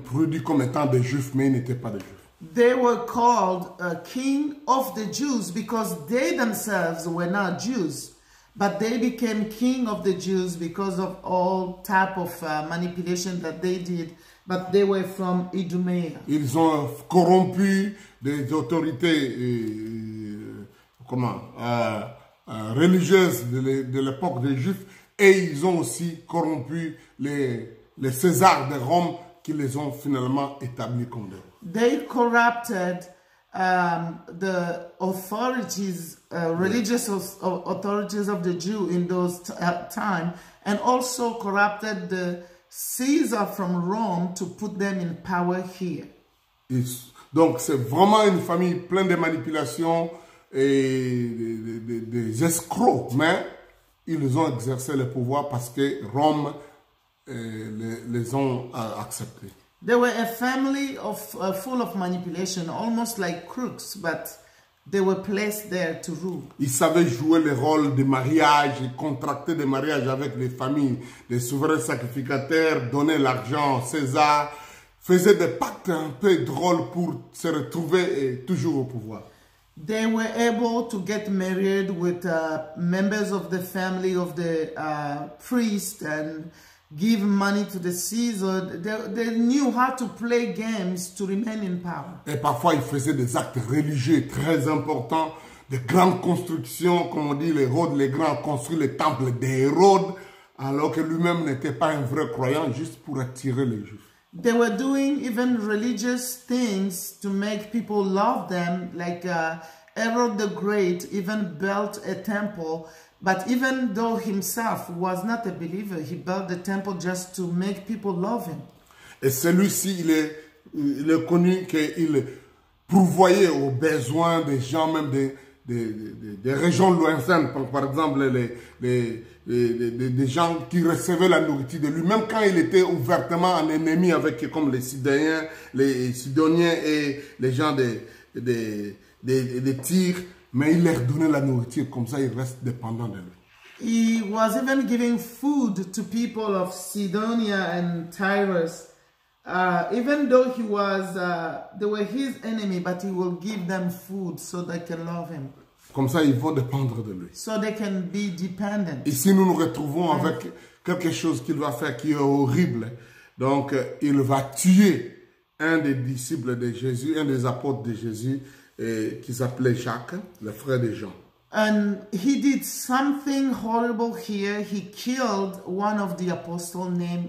produits comme étant des Juifs, mais ils n'étaient pas des Juifs. They were called king of the Jews because they themselves were not Jews. But they became king of the Jews because of all type of manipulation that they did. But they were from Idumea. Ils ont corrompu des autorités religieuses de l'époque des Juifs et ils ont aussi corrompu les Césars de Rome qui les ont finalement établis comme des rois. they corrupted the authorities, religious authorities of the Jew in those time, and also corrupted the Caesar from Rome to put them in power here. Donc c'est vraiment une famille pleine de manipulations et des escrocs, mais ils ont exercé le pouvoir parce que Rome les ont acceptés. They were a family of full of manipulation, almost like crooks, but they were placed there to rule. Ils savaient jouer le rôle de mariage, et contracter des mariages avec les familles, les souverains sacrificateurs, donner l'argent à César, faisaient des pactes un peu drôles pour se retrouver toujours au pouvoir. They were able to get married with members of the family of the priest and give money to the Caesar. They knew how to play games to remain in power. Et parfois, ils faisaient des actes religieux très importants, de grandes constructions, comme on dit, les grands ont construit le temple d'Hérode, alors que lui-même n'était pas un vrai croyant, juste pour attirer les Juifs. They were doing even religious things to make people love them, like Herod the Great even built a temple. But even though himself was not a believer, he built the temple just to make people love him. Et celui-ci, il est connu qu'il pourvoyait aux besoins des gens, même des régions lointaines. Par exemple, des gens qui recevaient la nourriture de lui. Même quand il était ouvertement en ennemi avec, comme les Sidoniens et les gens de Tyr, mais il leur donnait la nourriture, comme ça ils restent dépendants de lui. He was even giving food to people of Sidonia and Tyrus, even though they were his enemy, but he will give them food so they can love him. Comme ça, ils vont dépendre de lui. So they can be dependent. Ici, nous nous retrouvons avec quelque chose qu'il va faire qui est horrible. Donc, il va tuer un des disciples de Jésus, un des apôtres de Jésus, qui s'appelait Jacques, le frère de Jean. And he did something horrible here. He killed one of the apostles named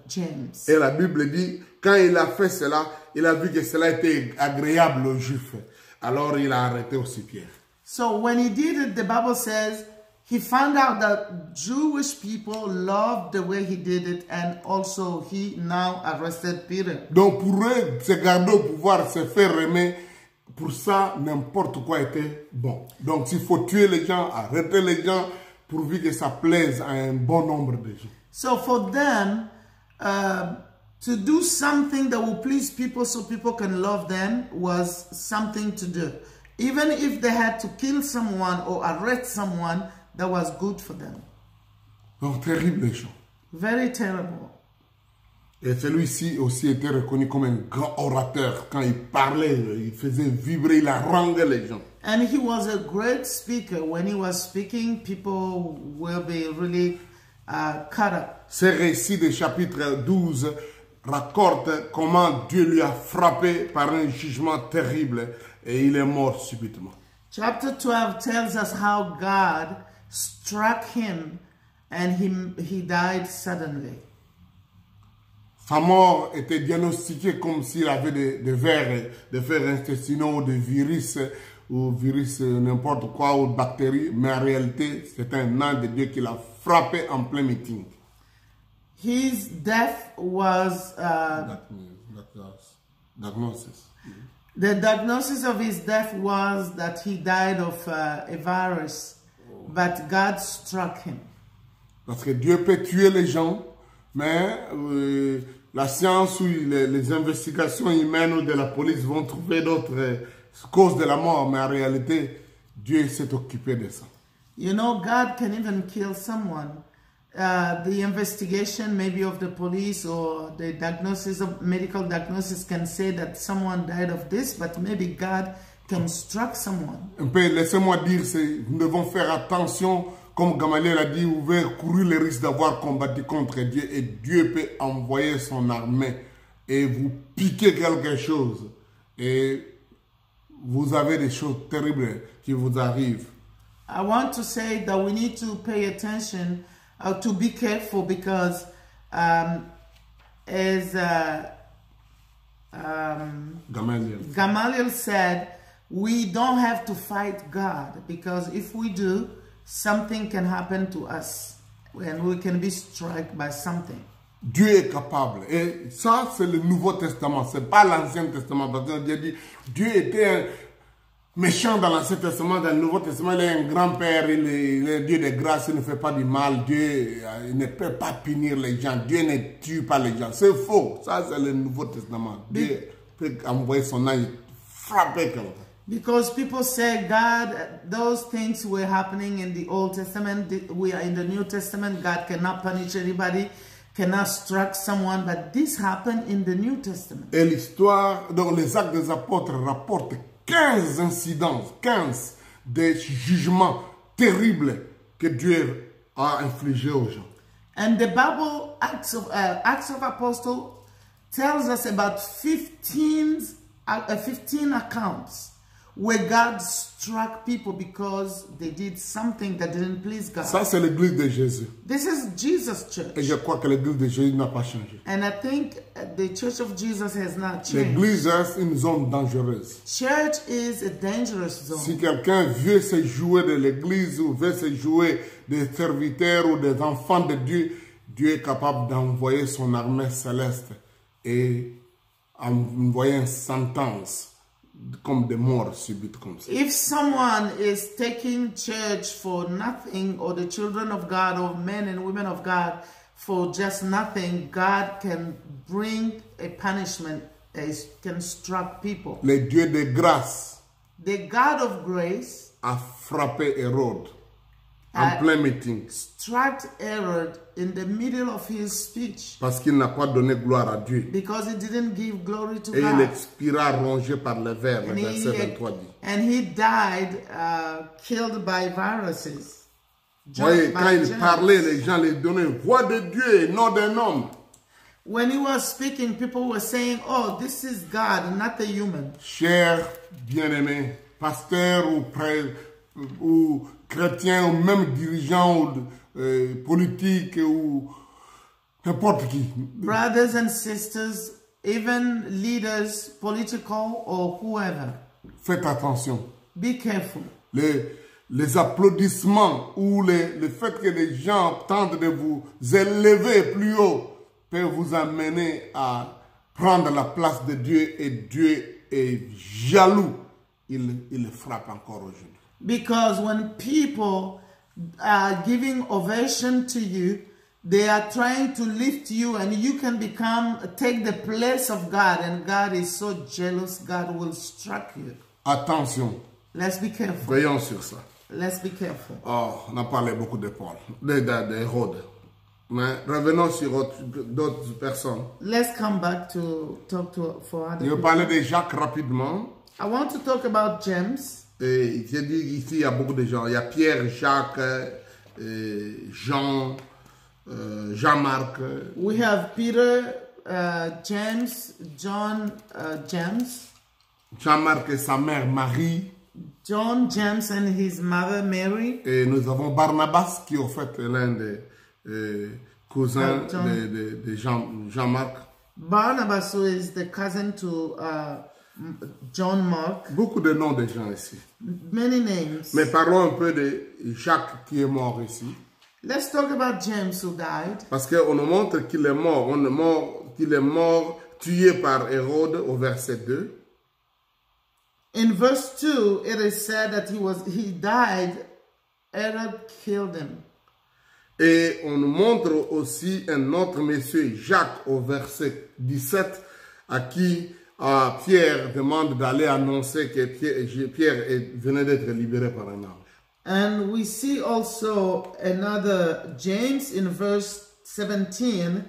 James. Et la Bible dit, quand il a fait cela, il a vu que cela était agréable aux Juifs. Alors il a arrêté aussi Pierre. So when he did it, the Bible says, he found out that Jewish people loved the way he did it, and also he now arrested Peter. Donc pour eux, se garder au pouvoir, se faire aimer, pour ça, n'importe quoi était bon. Donc, s'il faut tuer les gens, arrêter les gens, pourvu que ça plaise à un bon nombre de gens. So for them, to do something that will please people so people can love them was something to do. Even if they had to kill someone or arrest someone, that was good for them. Donc, terrible les gens. Very terrible. Et celui-ci aussi était reconnu comme un grand orateur. Quand il parlait, il faisait vibrer, il haranguait les gens. And he was a great speaker. When he was speaking, people will be really caught up. Ce récit de chapitre 12 raconte comment Dieu lui a frappé par un jugement terrible et il est mort subitement. Chapter 12 tells us how God struck him and he died suddenly. Sa mort était diagnostiquée comme s'il avait des vers intestinaux, des virus, ou virus n'importe quoi, ou bactéries, mais en réalité, c'est un ange de Dieu qui l'a frappé en plein meeting. His death was... diagnosis. The diagnosis of his death was that he died of a virus, but God struck him. Parce que Dieu peut tuer les gens, mais la science ou les investigations humaines ou de la police vont trouver d'autres causes de la mort, mais en réalité, Dieu s'est occupé de ça. You know, God can even kill someone. The investigation maybe of the police or the diagnosis of medical diagnosis can say that someone died of this, but maybe God can strike someone. Un peu, laissez-moi dire, nous devons faire attention. Comme Gamaliel a dit, vous pouvez courir le risque d'avoir combattu contre Dieu et Dieu peut envoyer son armée et vous piquer quelque chose et vous avez des choses terribles qui vous arrivent. I want to say that we need to pay attention, to be careful because as Gamaliel said, we don't have to fight God, because if we do, something can happen to us and we can be struck by something. Dieu est capable. Et ça, c'est le Nouveau Testament. C'est pas l'Ancien Testament. Parce que Dieu dit, Dieu était un méchant dans l'Ancien Testament. Dans le Nouveau Testament, il est un grand-père. Il est Dieu de grâce. Il ne fait pas du mal. Dieu il ne peut pas punir les gens. Dieu ne tue pas les gens. C'est faux. Ça, c'est le Nouveau Testament. Dieu peut envoyer son ange frapper quelqu'un. Because people say, God, those things were happening in the Old Testament. We are in the New Testament. God cannot punish anybody, cannot strike someone, but this happened in the New Testament. Et l'histoire, donc les Actes des Apôtres rapportent 15 incidents, 15 des jugements terribles que Dieu a infligés aux gens. And the Bible, Acts of Apostles, tells us about 15 accounts where God struck people because they did something that didn't please God. Ça, c'est l'église de Jésus. This is Jesus' church. Et je crois que l'église de Jésus n'a pas changé. And I think the church of Jesus has not changed. L'église est une zone dangereuse. Church is a dangerous zone. Si quelqu'un veut se jouer de l'église ou veut se jouer des serviteurs ou des enfants de Dieu, Dieu est capable d'envoyer son armée céleste et envoyer une sentence comme des morts subites comme ça. If someone is taking church for nothing, or the children of God, or men and women of God for just nothing, God can bring a punishment, can strike people. Le Dieu de grâce The God of grace a frappé Hérode en plein meeting struck Herod in the middle of his speech parce qu'il n'a pas donné gloire à Dieu. because he didn't give glory to Et il God. expira rongé par les vers, le verset 23 dit. And he died killed by viruses. Voyez, By quand il germs. parlait, les gens lui donnaient voix de Dieu et non d'un homme. When he was speaking, people were saying, oh, this is God, not a human. Chers bien-aimés, pasteurs ou prêtres ou chrétiens ou même dirigeants ou politiques ou n'importe qui. Brothers and sisters, even leaders, political or whoever, Faites attention. be careful. Les applaudissements ou le fait que les gens tentent de vous élever plus haut peut vous amener à prendre la place de Dieu et Dieu est jaloux. Il le frappe encore aujourd'hui. Because when people are giving ovation to you, they are trying to lift you, and you can take the place of God, and God is so jealous, God will strike you. Attention, Let's be careful. veillons sur ça. Let's be careful. Oh, on a parlé beaucoup de Paul, d'Hérode. Mais revenons sur d'autres personnes. Let's come back to talk for other Je vais people. parler de Jacques rapidement. I want to talk about James. Et j'ai dit ici, il y a beaucoup de gens. Il y a Pierre, Jacques, Jean, Jean-Marc. We have Peter, James, John, James, Jean-Marc et sa mère Marie. John, James, and his mother Mary. Et nous avons Barnabas qui est au fait l'un des cousins John. de Jean-Marc. Barnabas, who is the cousin to John Mark. Beaucoup de noms de gens ici. Many names. Mais parlons un peu de Jacques qui est mort ici. Let's talk about James, who died. Parce qu'on nous montre qu'il est mort. Qu'il est mort tué par Hérode au verset 2. In verse 2, it is said that he died, Herod killed him. Et on nous montre aussi un autre monsieur, Jacques, au verset 17, à qui Pierre demande d'aller annoncer que Pierre venait d'être libéré par un ange. And we see also another James in verse 17,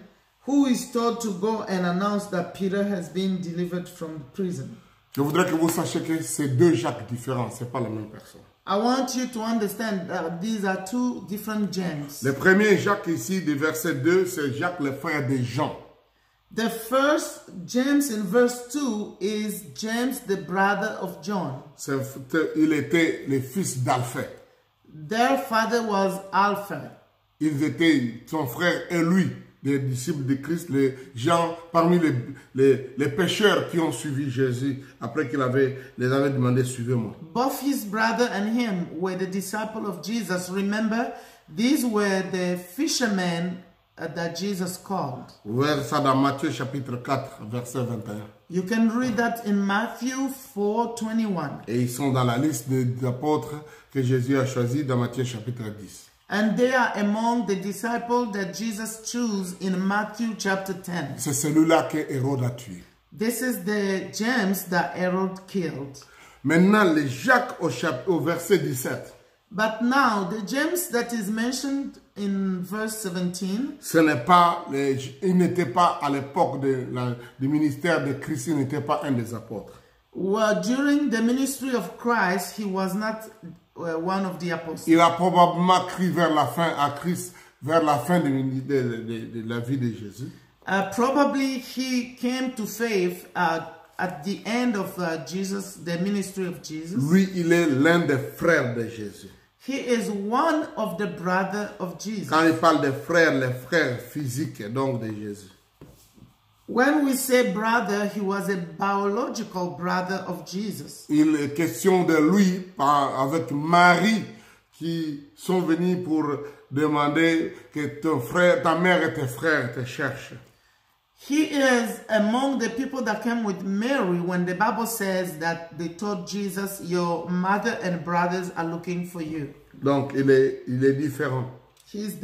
who is told to go and announce that Peter has been delivered from prison. Je voudrais que vous sachiez que c'est deux Jacques différents, ce n'est pas la même personne. I want you to understand that these are two different James. Le premier Jacques ici, du verset 2, c'est Jacques, le frère de Jean. The first James in verse 2 is James, the brother of John. Il était le fils d'Alphée. Their father was Alpha. Ils étaient son frère et lui, des disciples de Christ, les gens parmi les pécheurs qui ont suivi Jésus après qu'il les avait demandé, suivez-moi. Both his brother and him were the disciples of Jesus. Remember, these were the fishermen that Jesus called. Vous verrez ça dans Matthieu chapitre 4, verset 21. You can read that in Matthew 4:21. Et ils sont dans la liste des apôtres que Jésus a choisi dans Matthieu chapitre 10. And they are among the disciples that Jesus chose in Matthew chapter 10. C'est celui-là que Hérode a tué. This is the James that Herod killed. Maintenant, les Jacques au verset 17. But now, the James that is mentioned in verse 17, Ce n'est pas, il n'était pas à l'époque du ministère de Christ, il n'était pas un des apôtres. well, during the ministry of Christ, he was not one of the apostles. Il a probablement crié vers la fin à Christ, vers la fin de la vie de Jésus. Probably he came to faith at the end of Jesus, the ministry of Jesus. Lui, il est l'un des frères de Jésus. He is one of the brother of Jesus. Quand il parle des frères, les frères physiques donc de Jésus. When we say brother, he was a biological brother of Jesus. Il est question de lui avec Marie qui sont venus pour demander que ton frère, ta mère et tes frères te cherchent. He is among the people that came with Mary when the Bible says that they told Jesus, your mother and brothers are looking for you. Donc il est différent. He is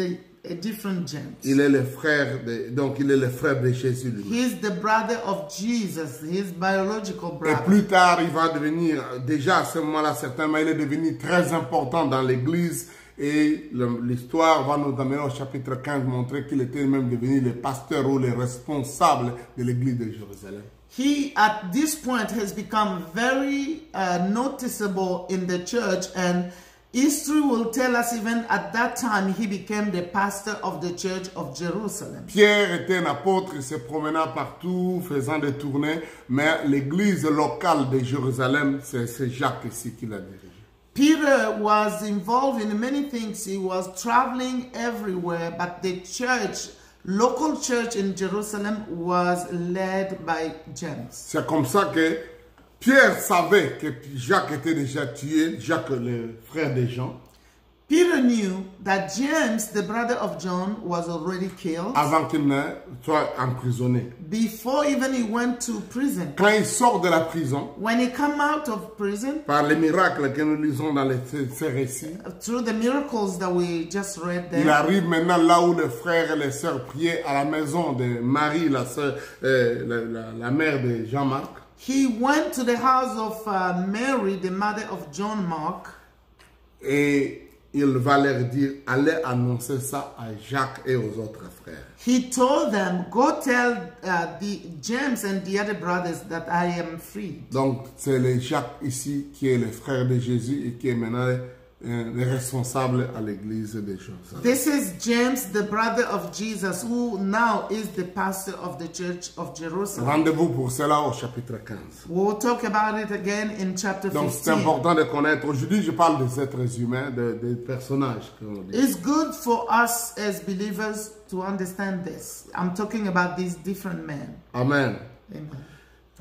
a different James. Il est le frère donc il est le frère de Jésus lui. He is the brother of Jesus, his biological Et brother. plus tard, il va devenir, déjà à ce moment-là, certainement, il est devenu très important dans l'église. Et l'histoire va nous amener au chapitre 15, montrer qu'il était même devenu le pasteur ou le responsable de l'église de Jérusalem. He, at this point, has become very noticeable in the church, and history will tell us even at that time he became the pastor of the church of Jerusalem. Pierre était un apôtre, il se promenait partout, faisant des tournées, mais l'église locale de Jérusalem, c'est Jacques ici qui l'a dirigé. Peter was involved in many things. He was traveling everywhere, but the church, local church in Jerusalem, was led by James. C'est comme ça que Pierre savait que Jacques était déjà tué, Jacques le frère de Jean. Peter knew that James, the brother of John, was already killed Avant qu'il ne soit emprisonné. before even he went to prison. Quand il sort de la prison, When he came out of prison, par les miracles que nous lisons dans ces récits, through the miracles that we just read il there, arrive maintenant là où les frères et les sœurs priaient à la maison de Marie, la mère de Jean-Marc. he went to the house of Mary, the mother of John Mark, Et il va leur dire, allez annoncer ça à Jacques et aux autres frères. he told them, go tell the James and the other brothers that I am free. Donc c'est le Jacques ici qui est le frère de Jésus et qui est maintenant le responsable à l'église de Jérusalem. This is James, the brother of Jesus, who now is the pastor of the church of Jerusalem. Rendez-vous pour cela au chapitre 15. We'll talk about it again in chapter Donc c'est 15. important de connaître. Aujourd'hui, je parle des êtres humains, des personnages. Comme on dit. It's good for us as believers to understand this. I'm talking about these different men. Amen. Amen.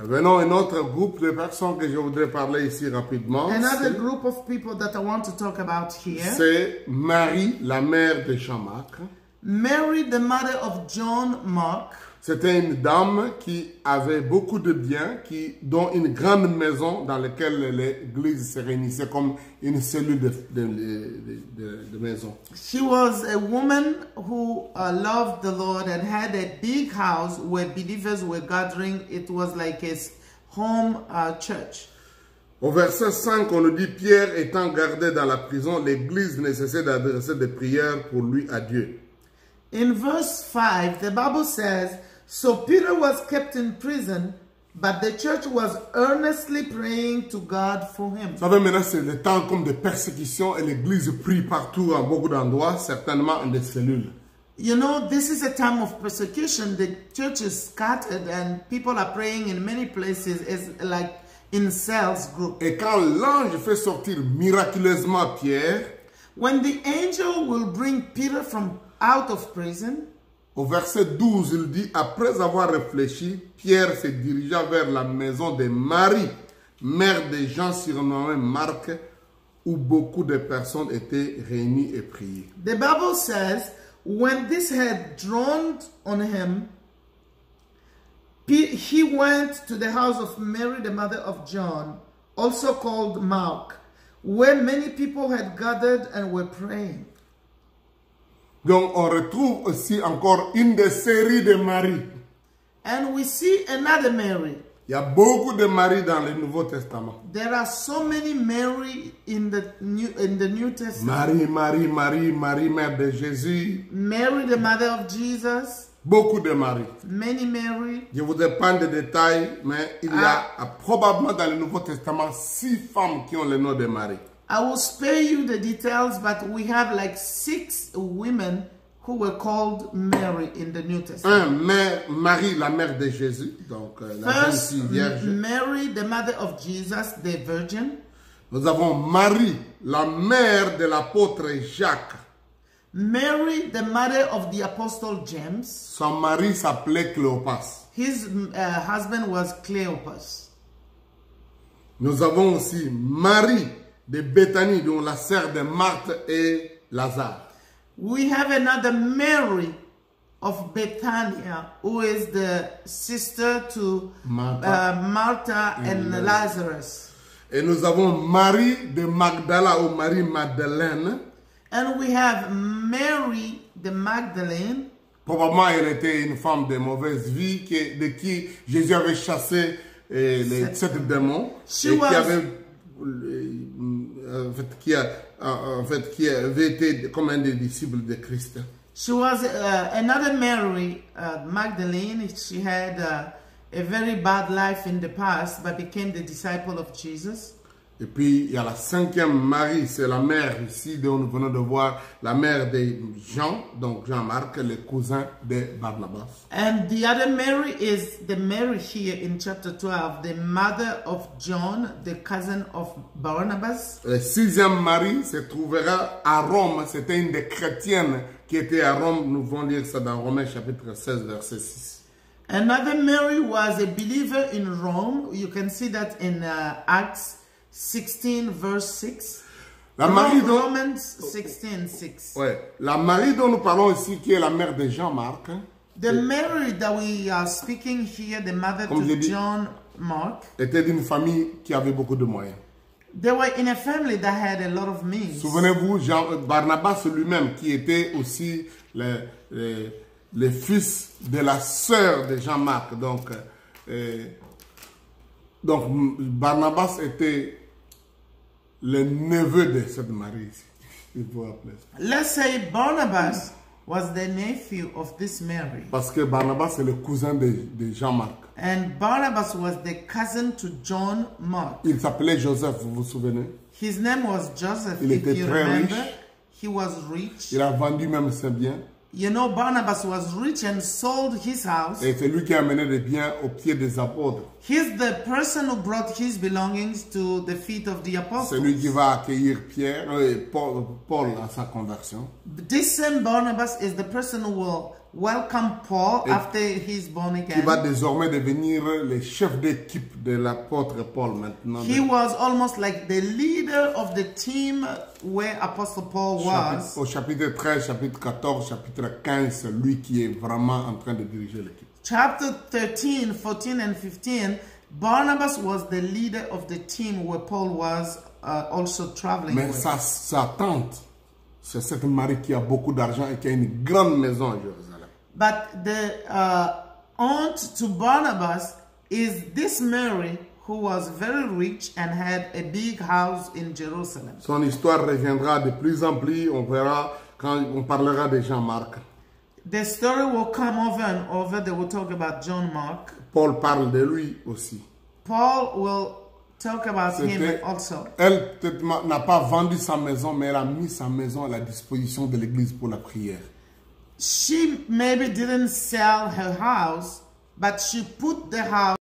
Venons à un autre groupe de personnes que je voudrais parler ici rapidement. Another group of people that I want to talk about here. C'est Marie, la mère de Jean-Marc. Mary, the mother of John Mark. C'était une dame qui avait beaucoup de biens, dont une grande maison dans laquelle l'église se réunissait comme une cellule de maison. She was a woman who loved the Lord and had a big house where believers were gathering. It was like a home church. Au verset 5, on nous dit, Pierre étant gardé dans la prison, l'église ne cessait d'adresser des prières pour lui à Dieu. In verse 5, the Bible says, so Peter was kept in prison, but the church was earnestly praying to God for him. Vous savez, maintenant, c'est le temps comme de persécution et l'église prie partout, à beaucoup d'endroits, certainement en des cellules. You know, this is a time of persecution. The church is scattered and people are praying in many places. It's like in cells group. Et quand l'ange fait sortir miraculeusement Pierre, When the angel will bring Peter from out of prison, Au verset 12, il dit, après avoir réfléchi, Pierre se dirigea vers la maison de Marie, mère de Jean surnommé Marc, où beaucoup de personnes étaient réunies et priaient. The Bible says, when this had dawned on him, he went to the house of Mary, the mother of John, also called Mark, where many people had gathered and were praying. Donc, on retrouve aussi encore une des séries de Marie. And we see another Mary. Il y a beaucoup de Marie dans le Nouveau Testament. There are so many Mary in the New Testament. Marie, mère de Jésus. Mary, the mother of Jesus. Beaucoup de Marie. Many Mary. Je vous épargne des détails, mais il y a probablement dans le Nouveau Testament 6 femmes qui ont le nom de Marie. I will spare you the details, but we have like 6 women who were called Mary in the New Testament. Marie, la mère de Jésus, donc la First, Jeune Fille Vierge. Mary, the mother of Jesus, the Virgin. Nous avons Marie, la mère de l'apôtre Jacques. Mary, the mother of the Apostle James. Son mari s'appelait Cléopas. His husband was Cleopas. Nous avons aussi Marie de Béthanie, dont la sœur de Marthe et Lazare. We have another Mary of Bethania, who is the sister to Martha and Lazarus. Et nous avons Marie de Magdala ou Marie Madeleine. And we have Mary the Magdalene. Probablement, elle était une femme de mauvaise vie de qui Jésus avait chassé les 7 démons. Qui avait été comme un des disciples de Christ. She was another Mary Magdalene. She had a very bad life in the past, but became the disciple of Jesus. Et puis, il y a la 5e Marie, c'est la mère ici, dont nous venons de voir, la mère de Jean, donc Jean-Marc, le cousin de Barnabas. And the other Mary is the Mary here in chapter 12, the mother of John, the cousin of Barnabas. La 6e Marie se trouvera à Rome, c'était une des chrétiennes qui était à Rome, nous allons lire ça dans Romains chapitre 16, verset 6. Another Mary was a believer in Rome. You can see that in Acts 16 verse 6. Romans 16, 6. Ouais. La Marie dont nous parlons ici, qui est la mère de Jean-Marc. The Mary that we are speaking here, the mother to John Mark, était d'une famille qui avait beaucoup de moyens. They were in a family that had a lot of means. Souvenez-vous, Barnabas lui-même, qui était aussi le fils de la sœur de Jean-Marc. Donc Barnabas était le neveu de cette Marie ici. Let's say Barnabas was the nephew of this Mary. Parce que Barnabas est le cousin de Jean-Marc. And Barnabas was the cousin to John Mark. Il s'appelait Joseph, vous vous souvenez? His name was Joseph. Il était très riche. He was rich. Il a vendu même ses biens. You know, Barnabas was rich and sold his house. Et c'est lui qui a amené les biens aux pieds des apôtres. He's the person who brought his belongings to the feet of the apostles. C'est lui qui va accueillir Paul à sa conversion. This same Barnabas is the person who will welcome Paul after he's born again. Qui va désormais devenir le chef d'équipe de l'apôtre Paul maintenant. He was almost like the leader of the team where Apostle Paul was. Au chapitre 13, chapitre 14, chapitre 15, c'est lui qui est vraiment en train de diriger l'équipe. Chapter 13, 14 and 15, Barnabas was the leader of the team where Paul was also traveling Mais with. sa tante, c'est cette Marie qui a beaucoup d'argent et qui a une grande maison à Jérusalem. But the aunt to Barnabas is this Mary who was very rich and had a big house in Jerusalem. Son histoire reviendra de plus en plus, on verra quand on parlera de Jean-Marc. The story will come over and over. They will talk about John Mark. Paul parle de lui aussi. Paul will talk about him also. Elle n'a pas vendu sa maison, mais elle a mis sa maison à la disposition de l'église pour la prière. She maybe didn't sell her house, but she put the house